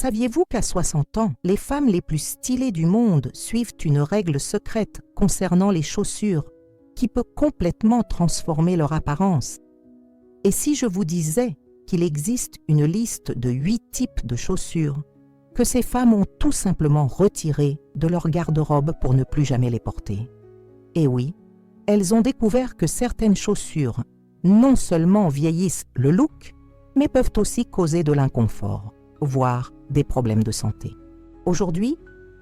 Saviez-vous qu'à 60 ans, les femmes les plus stylées du monde suivent une règle secrète concernant les chaussures qui peut complètement transformer leur apparence? Et si je vous disais qu'il existe une liste de 8 types de chaussures que ces femmes ont tout simplement retirées de leur garde-robe pour ne plus jamais les porter? Et oui, elles ont découvert que certaines chaussures non seulement vieillissent le look, mais peuvent aussi causer de l'inconfort, voire des problèmes de santé. Aujourd'hui,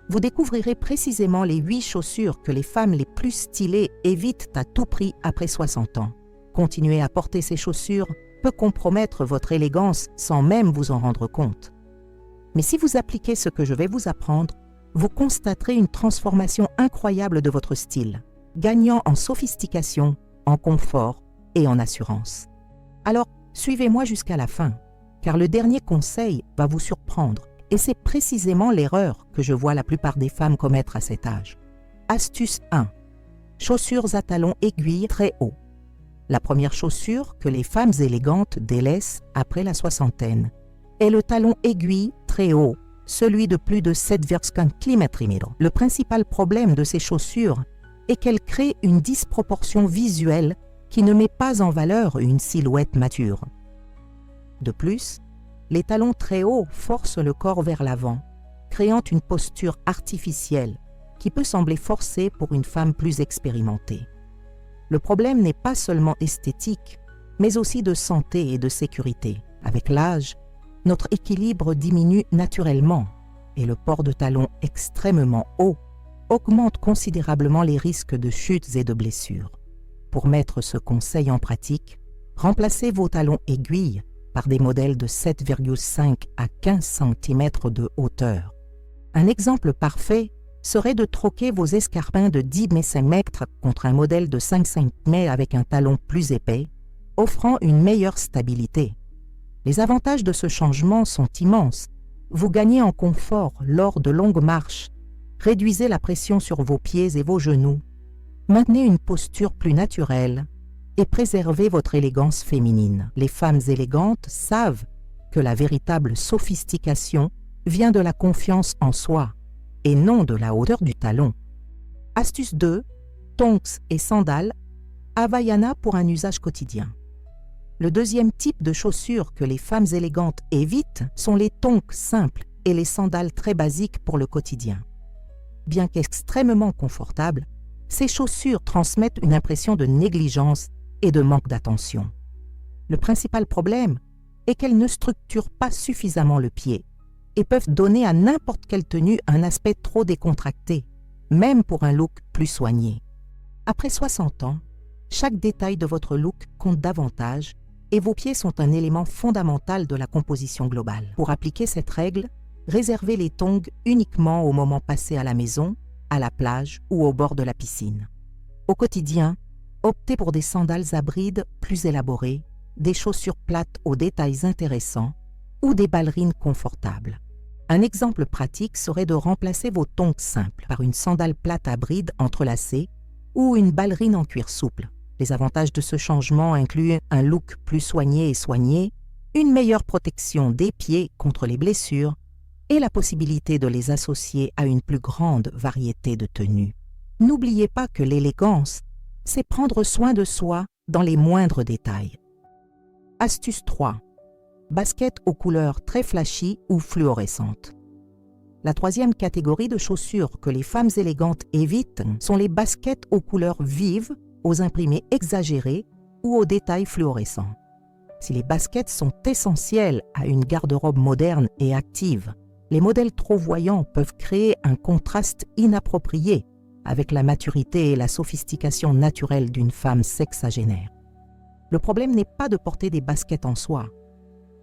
vous découvrirez précisément les 8 chaussures que les femmes les plus stylées évitent à tout prix après 60 ans. Continuer à porter ces chaussures peut compromettre votre élégance sans même vous en rendre compte. Mais si vous appliquez ce que je vais vous apprendre, vous constaterez une transformation incroyable de votre style, gagnant en sophistication, en confort et en assurance. Alors, suivez-moi jusqu'à la fin, car le dernier conseil va vous surprendre et c'est précisément l'erreur que je vois la plupart des femmes commettre à cet âge. Astuce 1. Chaussures à talons aiguilles très hauts. La première chaussure que les femmes élégantes délaissent après la soixantaine est le talon aiguille très haut, celui de plus de 7,5 cm. Le principal problème de ces chaussures est qu'elles créent une disproportion visuelle qui ne met pas en valeur une silhouette mature. De plus, les talons très hauts forcent le corps vers l'avant, créant une posture artificielle qui peut sembler forcée pour une femme plus expérimentée. Le problème n'est pas seulement esthétique, mais aussi de santé et de sécurité. Avec l'âge, notre équilibre diminue naturellement et le port de talons extrêmement hauts augmente considérablement les risques de chutes et de blessures. Pour mettre ce conseil en pratique, remplacez vos talons aiguilles par des modèles de 7,5 à 15 cm de hauteur. Un exemple parfait serait de troquer vos escarpins de 10 mm contre un modèle de 5,5 mm avec un talon plus épais, offrant une meilleure stabilité. Les avantages de ce changement sont immenses. Vous gagnez en confort lors de longues marches, réduisez la pression sur vos pieds et vos genoux, maintenez une posture plus naturelle et préservez votre élégance féminine. Les femmes élégantes savent que la véritable sophistication vient de la confiance en soi et non de la hauteur du talon. Astuce 2. Tongs et sandales Havaianas pour un usage quotidien. Le deuxième type de chaussures que les femmes élégantes évitent sont les tongs simples et les sandales très basiques pour le quotidien. Bien qu'extrêmement confortables, ces chaussures transmettent une impression de négligence et de manque d'attention. Le principal problème est qu'elles ne structurent pas suffisamment le pied et peuvent donner à n'importe quelle tenue un aspect trop décontracté, même pour un look plus soigné. Après 60 ans, chaque détail de votre look compte davantage et vos pieds sont un élément fondamental de la composition globale. Pour appliquer cette règle, réservez les tongs uniquement au moment passé à la maison, à la plage ou au bord de la piscine. Au quotidien, optez pour des sandales à brides plus élaborées, des chaussures plates aux détails intéressants ou des ballerines confortables. Un exemple pratique serait de remplacer vos tongs simples par une sandale plate à brides entrelacées ou une ballerine en cuir souple. Les avantages de ce changement incluent un look plus soigné et soigné, une meilleure protection des pieds contre les blessures et la possibilité de les associer à une plus grande variété de tenues. N'oubliez pas que l'élégance, c'est prendre soin de soi dans les moindres détails. Astuce 3. Baskets aux couleurs très flashy ou fluorescentes. La troisième catégorie de chaussures que les femmes élégantes évitent sont les baskets aux couleurs vives, aux imprimés exagérés ou aux détails fluorescents. Si les baskets sont essentielles à une garde-robe moderne et active, les modèles trop voyants peuvent créer un contraste inapproprié avec la maturité et la sophistication naturelle d'une femme sexagénaire. Le problème n'est pas de porter des baskets en soi,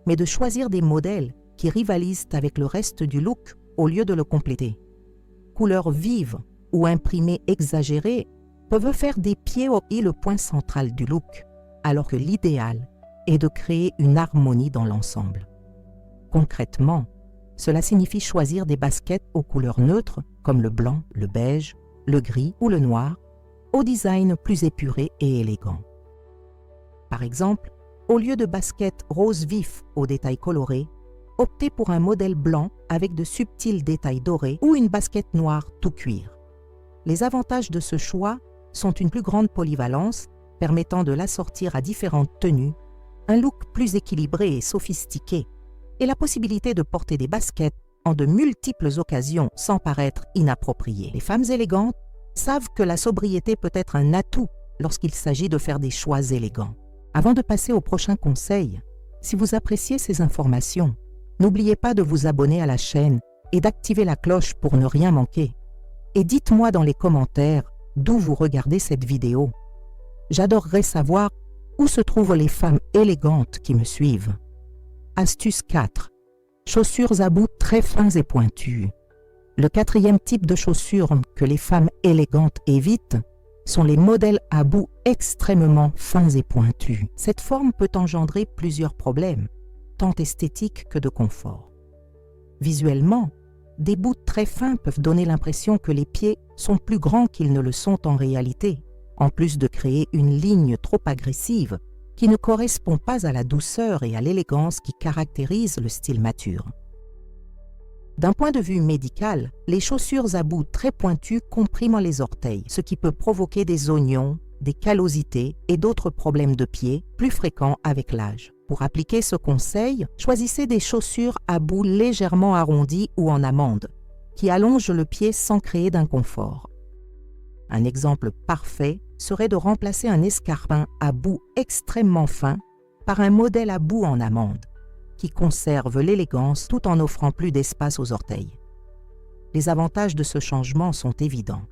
mais de choisir des modèles qui rivalisent avec le reste du look au lieu de le compléter. Couleurs vives ou imprimés exagérés peuvent faire des pieds le point central du look, alors que l'idéal est de créer une harmonie dans l'ensemble. Concrètement, cela signifie choisir des baskets aux couleurs neutres comme le blanc, le beige, le gris ou le noir, au design plus épuré et élégant. Par exemple, au lieu de baskets rose vif aux détails colorés, optez pour un modèle blanc avec de subtils détails dorés ou une basket noire tout cuir. Les avantages de ce choix sont une plus grande polyvalence, permettant de l'assortir à différentes tenues, un look plus équilibré et sophistiqué, et la possibilité de porter des baskets en de multiples occasions sans paraître inapproprié. Les femmes élégantes savent que la sobriété peut être un atout lorsqu'il s'agit de faire des choix élégants. Avant de passer au prochain conseil, si vous appréciez ces informations, n'oubliez pas de vous abonner à la chaîne et d'activer la cloche pour ne rien manquer. Et dites-moi dans les commentaires d'où vous regardez cette vidéo. J'adorerais savoir où se trouvent les femmes élégantes qui me suivent. Astuce 4. Chaussures à bout très fins et pointus. Le quatrième type de chaussures que les femmes élégantes évitent sont les modèles à bout extrêmement fins et pointus. Cette forme peut engendrer plusieurs problèmes, tant esthétiques que de confort. Visuellement, des bouts très fins peuvent donner l'impression que les pieds sont plus grands qu'ils ne le sont en réalité, en plus de créer une ligne trop agressive qui ne correspond pas à la douceur et à l'élégance qui caractérisent le style mature. D'un point de vue médical, les chaussures à bout très pointus compriment les orteils, ce qui peut provoquer des oignons, des callosités et d'autres problèmes de pied plus fréquents avec l'âge. Pour appliquer ce conseil, choisissez des chaussures à bout légèrement arrondis ou en amande, qui allongent le pied sans créer d'inconfort. Un exemple parfait serait de remplacer un escarpin à bout extrêmement fin par un modèle à bout en amande, qui conserve l'élégance tout en offrant plus d'espace aux orteils. Les avantages de ce changement sont évidents.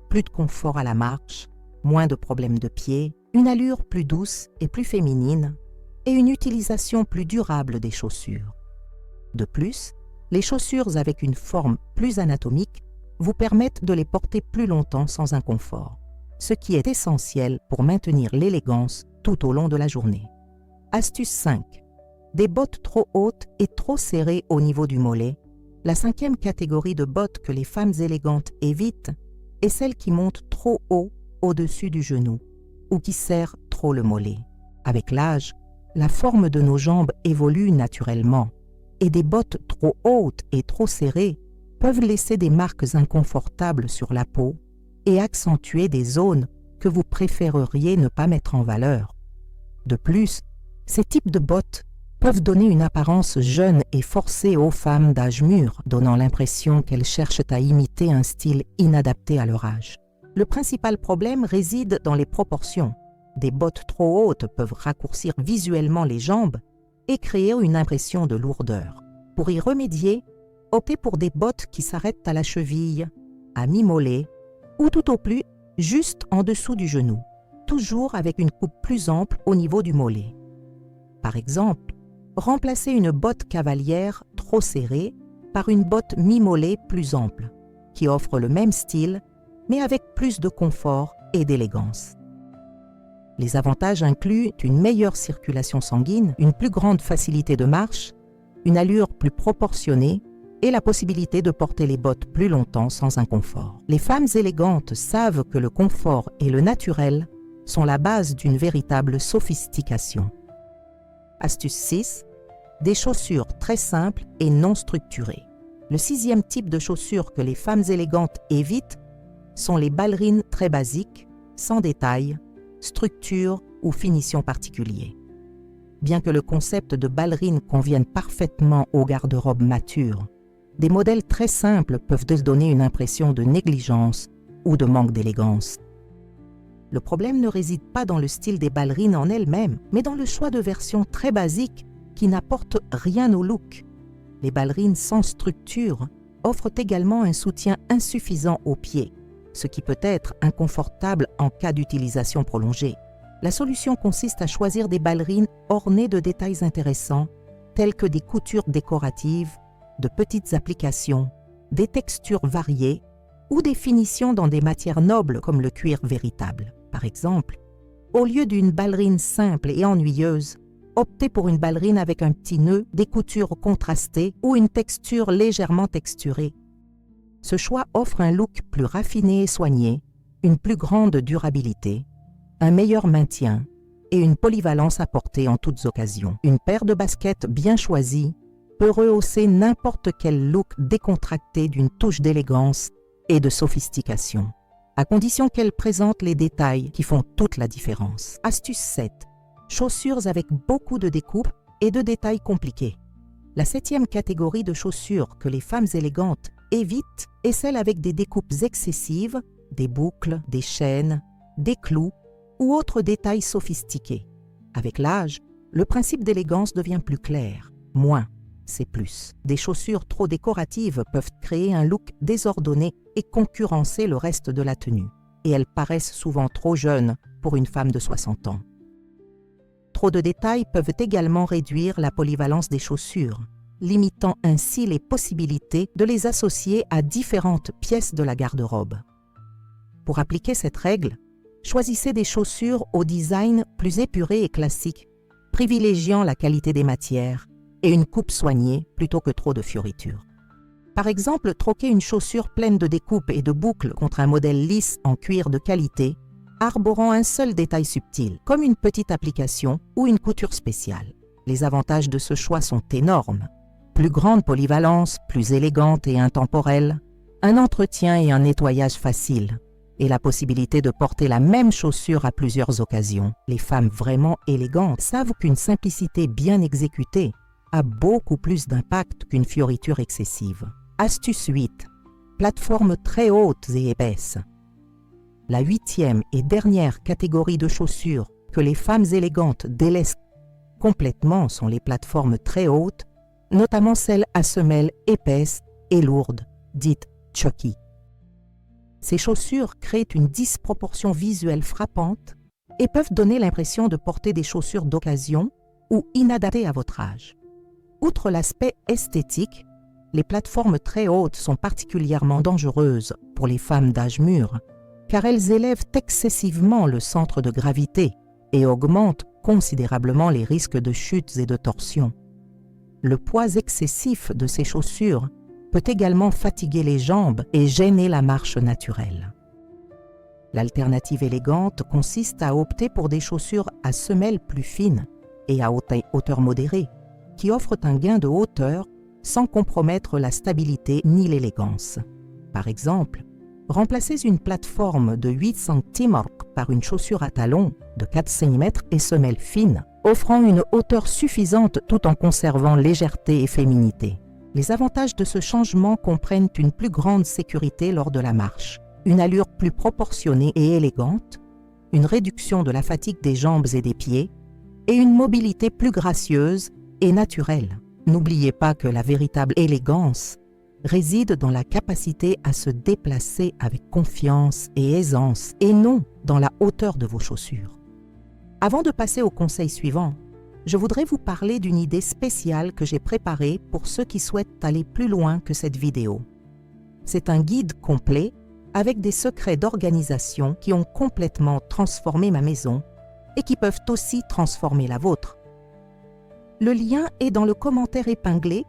Plus de confort à la marche, moins de problèmes de pied, une allure plus douce et plus féminine, et une utilisation plus durable des chaussures. De plus, les chaussures avec une forme plus anatomique vous permettent de les porter plus longtemps sans inconfort, ce qui est essentiel pour maintenir l'élégance tout au long de la journée. Astuce 5. Des bottes trop hautes et trop serrées au niveau du mollet. La cinquième catégorie de bottes que les femmes élégantes évitent est celle qui monte trop haut au-dessus du genou ou qui serre trop le mollet. Avec l'âge, la forme de nos jambes évolue naturellement et des bottes trop hautes et trop serrées peuvent laisser des marques inconfortables sur la peau et accentuer des zones que vous préféreriez ne pas mettre en valeur. De plus, ces types de bottes peuvent donner une apparence jeune et forcée aux femmes d'âge mûr, donnant l'impression qu'elles cherchent à imiter un style inadapté à leur âge. Le principal problème réside dans les proportions. Des bottes trop hautes peuvent raccourcir visuellement les jambes et créer une impression de lourdeur. Pour y remédier, optez pour des bottes qui s'arrêtent à la cheville, à mi-mollet ou tout au plus juste en dessous du genou, toujours avec une coupe plus ample au niveau du mollet. Par exemple, remplacez une botte cavalière trop serrée par une botte mi-mollet plus ample, qui offre le même style, mais avec plus de confort et d'élégance. Les avantages incluent une meilleure circulation sanguine, une plus grande facilité de marche, une allure plus proportionnée et la possibilité de porter les bottes plus longtemps sans inconfort. Les femmes élégantes savent que le confort et le naturel sont la base d'une véritable sophistication. Astuce 6. Des chaussures très simples et non structurées. Le sixième type de chaussures que les femmes élégantes évitent sont les ballerines très basiques, sans détails, structure ou finition particulier. Bien que le concept de ballerine convienne parfaitement aux garde-robes matures, des modèles très simples peuvent donner une impression de négligence ou de manque d'élégance. Le problème ne réside pas dans le style des ballerines en elles-mêmes, mais dans le choix de versions très basiques qui n'apportent rien au look. Les ballerines sans structure offrent également un soutien insuffisant aux pieds, ce qui peut être inconfortable en cas d'utilisation prolongée. La solution consiste à choisir des ballerines ornées de détails intéressants, tels que des coutures décoratives, de petites applications, des textures variées ou des finitions dans des matières nobles comme le cuir véritable. Par exemple, au lieu d'une ballerine simple et ennuyeuse, optez pour une ballerine avec un petit nœud, des coutures contrastées ou une texture légèrement texturée. Ce choix offre un look plus raffiné et soigné, une plus grande durabilité, un meilleur maintien et une polyvalence à porter en toutes occasions. Une paire de baskets bien choisie peut rehausser n'importe quel look décontracté d'une touche d'élégance et de sophistication, à condition qu'elle présente les détails qui font toute la différence. Astuce 7. Chaussures avec beaucoup de découpes et de détails compliqués. La 7e catégorie de chaussures que les femmes élégantes évitent est celle avec des découpes excessives, des boucles, des chaînes, des clous ou autres détails sophistiqués. Avec l'âge, le principe d'élégance devient plus clair. Moins, c'est plus. Des chaussures trop décoratives peuvent créer un look désordonné et concurrencer le reste de la tenue. Et elles paraissent souvent trop jeunes pour une femme de 60 ans. Trop de détails peuvent également réduire la polyvalence des chaussures, limitant ainsi les possibilités de les associer à différentes pièces de la garde-robe. Pour appliquer cette règle, choisissez des chaussures au design plus épuré et classique, privilégiant la qualité des matières et une coupe soignée plutôt que trop de fioritures. Par exemple, troquer une chaussure pleine de découpes et de boucles contre un modèle lisse en cuir de qualité, arborant un seul détail subtil, comme une petite application ou une couture spéciale. Les avantages de ce choix sont énormes. Plus grande polyvalence, plus élégante et intemporelle, un entretien et un nettoyage facile, et la possibilité de porter la même chaussure à plusieurs occasions. Les femmes vraiment élégantes savent qu'une simplicité bien exécutée a beaucoup plus d'impact qu'une fioriture excessive. Astuce 8. Plateformes très hautes et épaisses. La 8e et dernière catégorie de chaussures que les femmes élégantes délaissent complètement sont les plateformes très hautes, notamment celles à semelles épaisses et lourdes, dites chunky. Ces chaussures créent une disproportion visuelle frappante et peuvent donner l'impression de porter des chaussures d'occasion ou inadaptées à votre âge. Outre l'aspect esthétique, les plateformes très hautes sont particulièrement dangereuses pour les femmes d'âge mûr, car elles élèvent excessivement le centre de gravité et augmentent considérablement les risques de chutes et de torsions. Le poids excessif de ces chaussures peut également fatiguer les jambes et gêner la marche naturelle. L'alternative élégante consiste à opter pour des chaussures à semelles plus fines et à hauteur modérée, qui offrent un gain de hauteur sans compromettre la stabilité ni l'élégance. Par exemple, remplacez une plateforme de 8 cm par une chaussure à talons de 4 cm et semelles fines, offrant une hauteur suffisante tout en conservant légèreté et féminité. Les avantages de ce changement comprennent une plus grande sécurité lors de la marche, une allure plus proportionnée et élégante, une réduction de la fatigue des jambes et des pieds, et une mobilité plus gracieuse et naturelle. N'oubliez pas que la véritable élégance réside dans la capacité à se déplacer avec confiance et aisance, et non dans la hauteur de vos chaussures. Avant de passer au conseil suivant, je voudrais vous parler d'une idée spéciale que j'ai préparée pour ceux qui souhaitent aller plus loin que cette vidéo. C'est un guide complet avec des secrets d'organisation qui ont complètement transformé ma maison et qui peuvent aussi transformer la vôtre. Le lien est dans le commentaire épinglé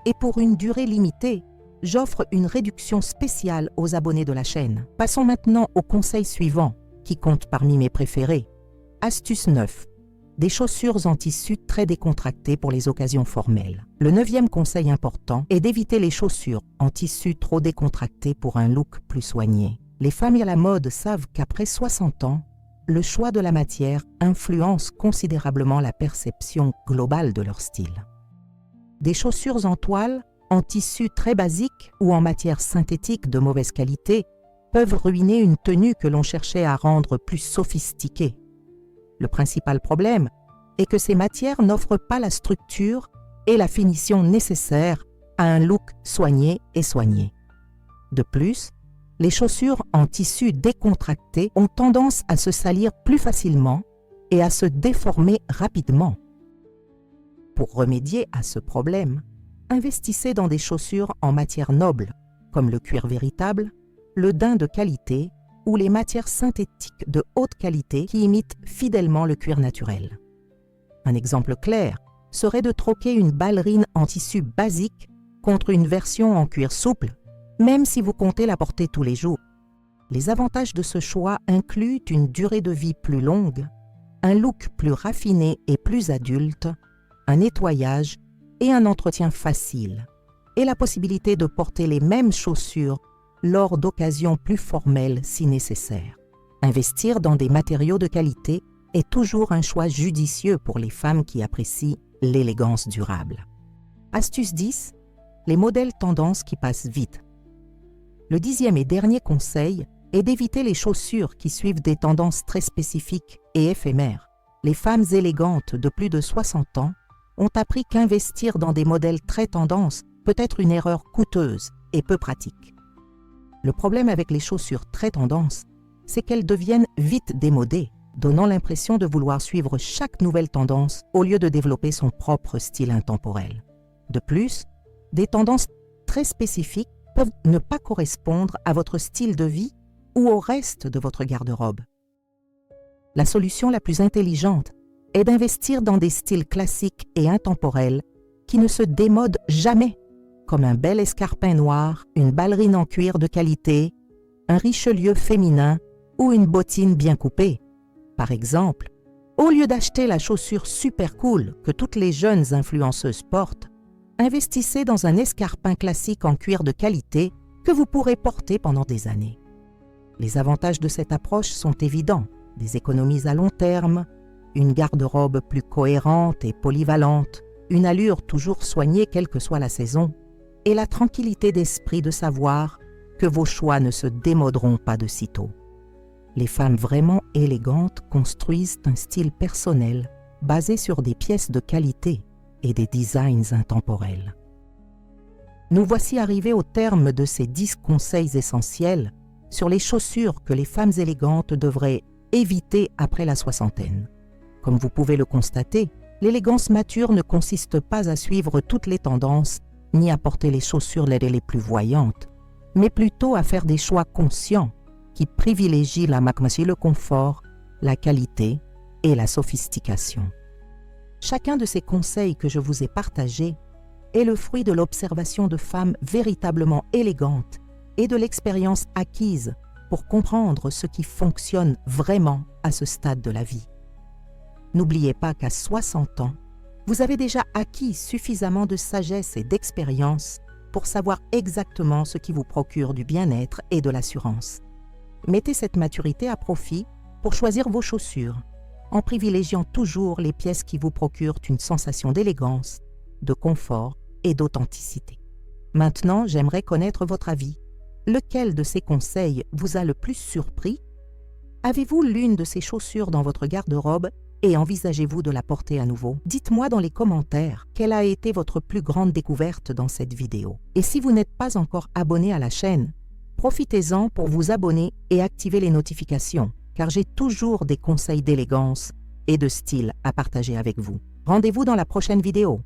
et pour une durée limitée, j'offre une réduction spéciale aux abonnés de la chaîne. Passons maintenant au conseil suivant, qui compte parmi mes préférés. Astuce 9. Des chaussures en tissu très décontractées pour les occasions formelles. Le 9e conseil important est d'éviter les chaussures en tissu trop décontracté pour un look plus soigné. Les femmes à la mode savent qu'après 60 ans, le choix de la matière influence considérablement la perception globale de leur style. Des chaussures en toile, en tissu très basique ou en matière synthétique de mauvaise qualité peuvent ruiner une tenue que l'on cherchait à rendre plus sophistiquée. Le principal problème est que ces matières n'offrent pas la structure et la finition nécessaires à un look soigné et soigné. De plus, les chaussures en tissu décontracté ont tendance à se salir plus facilement et à se déformer rapidement. Pour remédier à ce problème, investissez dans des chaussures en matière noble, comme le cuir véritable, le daim de qualité ou les matières synthétiques de haute qualité qui imitent fidèlement le cuir naturel. Un exemple clair serait de troquer une ballerine en tissu basique contre une version en cuir souple, même si vous comptez la porter tous les jours. Les avantages de ce choix incluent une durée de vie plus longue, un look plus raffiné et plus adulte, un nettoyage et un entretien facile, et la possibilité de porter les mêmes chaussures lors d'occasions plus formelles si nécessaire. Investir dans des matériaux de qualité est toujours un choix judicieux pour les femmes qui apprécient l'élégance durable. Astuce 10. Les modèles tendances qui passent vite. Le 10e et dernier conseil est d'éviter les chaussures qui suivent des tendances très spécifiques et éphémères. Les femmes élégantes de plus de 60 ans ont appris qu'investir dans des modèles très tendances peut être une erreur coûteuse et peu pratique. Le problème avec les chaussures très tendances, c'est qu'elles deviennent vite démodées, donnant l'impression de vouloir suivre chaque nouvelle tendance au lieu de développer son propre style intemporel. De plus, des tendances très spécifiques peuvent ne pas correspondre à votre style de vie ou au reste de votre garde-robe. La solution la plus intelligente est d'investir dans des styles classiques et intemporels qui ne se démodent jamais, comme un bel escarpin noir, une ballerine en cuir de qualité, un Richelieu féminin ou une bottine bien coupée. Par exemple, au lieu d'acheter la chaussure super cool que toutes les jeunes influenceuses portent, investissez dans un escarpin classique en cuir de qualité que vous pourrez porter pendant des années. Les avantages de cette approche sont évidents: des économies à long terme, une garde-robe plus cohérente et polyvalente, une allure toujours soignée quelle que soit la saison, et la tranquillité d'esprit de savoir que vos choix ne se démoderont pas de sitôt. Les femmes vraiment élégantes construisent un style personnel basé sur des pièces de qualité et des designs intemporels. Nous voici arrivés au terme de ces 10 conseils essentiels sur les chaussures que les femmes élégantes devraient éviter après la soixantaine. Comme vous pouvez le constater, l'élégance mature ne consiste pas à suivre toutes les tendances ni à porter les chaussures les plus voyantes, mais plutôt à faire des choix conscients qui privilégient le confort, la qualité et la sophistication. Chacun de ces conseils que je vous ai partagés est le fruit de l'observation de femmes véritablement élégantes et de l'expérience acquise pour comprendre ce qui fonctionne vraiment à ce stade de la vie. N'oubliez pas qu'à 60 ans, vous avez déjà acquis suffisamment de sagesse et d'expérience pour savoir exactement ce qui vous procure du bien-être et de l'assurance. Mettez cette maturité à profit pour choisir vos chaussures, en privilégiant toujours les pièces qui vous procurent une sensation d'élégance, de confort et d'authenticité. Maintenant, j'aimerais connaître votre avis. Lequel de ces conseils vous a le plus surpris? Avez-vous l'une de ces chaussures dans votre garde-robe et envisagez-vous de la porter à nouveau? Dites-moi dans les commentaires quelle a été votre plus grande découverte dans cette vidéo. Et si vous n'êtes pas encore abonné à la chaîne, profitez-en pour vous abonner et activer les notifications, car j'ai toujours des conseils d'élégance et de style à partager avec vous. Rendez-vous dans la prochaine vidéo.